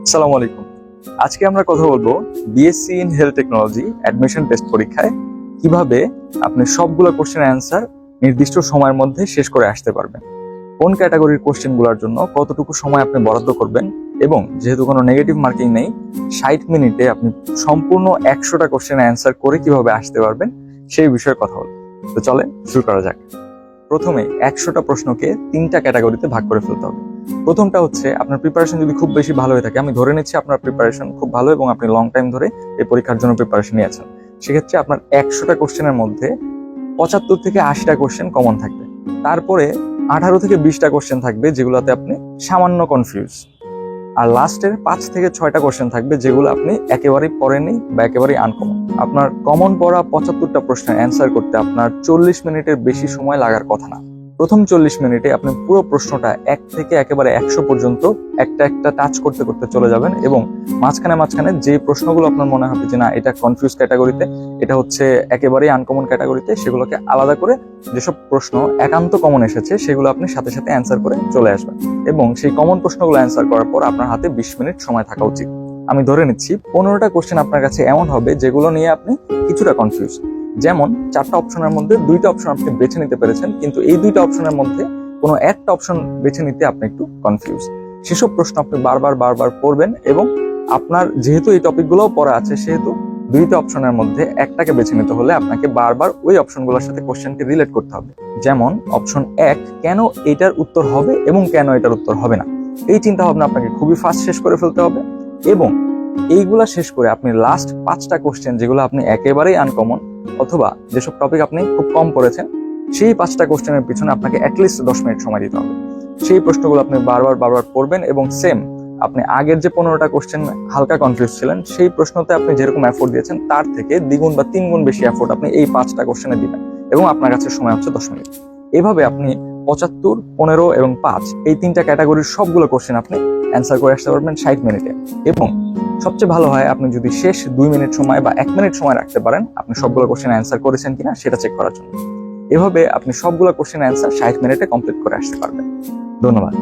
আসসালামু আলাইকুম। আজকে আমরা কথা বলবো BSc in health technology admission test পরীক্ষায় কিভাবে আপনি সবগুলো কোশ্চেনের অ্যান্সার নির্দিষ্ট সময়ের মধ্যে শেষ করে আসতে পারবেন, কোন ক্যাটাগরির কোশ্চেনগুলোর জন্য কতটুকু সময় আপনি বরাদ্দ করবেন, এবং যেহেতু কোনো নেগেটিভ মার্কিং নেই 60 মিনিটে আপনি সম্পূর্ণ 100টা কোশ্চেনের অ্যান্সার করে কিভাবে আসতে পারবেন সেই বিষয়ে কথা বলবো। তো চলেন শুরু করা যাক। প্রথমে 100টা প্রশ্নকে 3টা ক্যাটাগরিতে ভাগ করে ফেলতে হবে। প্রথমটা হচ্ছে আপনার প্রিপারেশন যদি খুব বেশি ভালো হয়ে থাকে, আমি ধরে নিচ্ছি আপনার প্রিপারেশন খুব ভালো এবং আপনি লং টাইম ধরে এই পরীক্ষার জন্য প্রিপারেশন নিয়েছেন, সেক্ষেত্রে আপনার 100টা কোশ্চেনের মধ্যে 75 থেকে 80টা কোশ্চেন কমন থাকবে। তারপরে 18 থেকে 20টা কোশ্চেন থাকবে যেগুলোতে আপনি সামান্য কনফিউজ, আর লাস্টের 5 থেকে 6টা কোশ্চেন থাকবে যেগুলো আপনি একেবারেই পড়েননি বা একেবারেই আনকমন। আপনার কমন পড়া 75টা প্রশ্নের অ্যান্সার করতে আপনার 40 মিনিটের বেশি সময় লাগার কথা না। প্রথম 40 মিনিটে আপনি পুরো প্রশ্নটা 1 থেকে একেবারে 100 পর্যন্ত একটা একটা টাচ করতে করতে চলে যাবেন, এবং মাঝখানে যে প্রশ্নগুলো আপনার মনে হবে যে না এটা কনফিউজ ক্যাটাগরিতে, এটা হচ্ছে একেবারেই আনকমন ক্যাটাগরিতে, সেগুলোকে আলাদা করে যেসব প্রশ্ন একান্ত কমন এসেছে সেগুলো আপনি সাথে সাথে অ্যান্সার করে চলে আসবেন, এবং সেই কমন প্রশ্নগুলো অ্যান্সার করার পর আপনার হাতে 20 মিনিট সময় থাকা উচিত। আমি ধরে নিচ্ছি 15টা কোশ্চেন আপনার কাছে এমন হবে যেগুলো নিয়ে আপনি কিছুটা কনফিউজ, যেমন 4টা অপশনের মধ্যে 2টা অপশন আপনি বেছে নিতে পেরেছেন, কিন্তু এই 2টা অপশনের মধ্যে কোনো একটা অপশন বেছে নিতে আপনি একটু কনফিউজ। সেসব প্রশ্ন আপনি বারবার পড়বেন, এবং আপনার যেহেতু এই টপিকগুলোও পড়া আছে সেহেতু 2টা অপশনের মধ্যে একটাকে বেছে নিতে হলে আপনাকে বারবার ওই অপশনগুলোর সাথে কোশ্চেনকে রিলেট করতে হবে। যেমন অপশন 1 কেন এটার উত্তর হবে এবং কেন এটার উত্তর হবে না, এই চিন্তা ভাবনা আপনাকে খুবই ফাস্ট শেষ করে ফেলতে হবে। এবং এইগুলা শেষ করে আপনি লাস্ট 5টা কোশ্চেন যেগুলো আপনি একেবারেই আনকমন অথবা যেসব টপিক আপনি খুব কম পড়েছেন, সেই 5টা কোশ্চেনের পিছনে আপনাকে অ্যাটলিস্ট 10 মিনিট সময় দিতে হবে। সেই প্রশ্নগুলো আপনি বারবার পড়বেন, এবং সেম আপনি আগের যে 15টা কোশ্চেন হালকা কনফিউজ ছিলেন সেই প্রশ্নতে আপনি যেরকম এফোর্ট দিয়েছেন তার থেকে দ্বিগুণ বা 3 গুণ বেশি এফোর্ট আপনি এই 5টা কোশ্চেনে দিবেন, এবং আপনার কাছে সময় হচ্ছে 10 মিনিট। এভাবে আপনি 75, 15 এবং 5 এই 3টা ক্যাটাগরির সবগুলো কোশ্চেন আপনি অ্যান্সার করে আসতে পারবেন 60 মিনিটে। এবং সবচেয়ে ভালো হয় আপনি যদি শেষ 2 মিনিট সময় বা 1 মিনিট সময় রাখতে পারেন আপনি সবগুলো কোশ্চেন অ্যান্সার করেছেন কিনা সেটা চেক করার জন্য। এভাবে আপনি সবগুলো কোশ্চেন অ্যান্সার 60 মিনিটে কমপ্লিট করে আসতে পারবেন। ধন্যবাদ।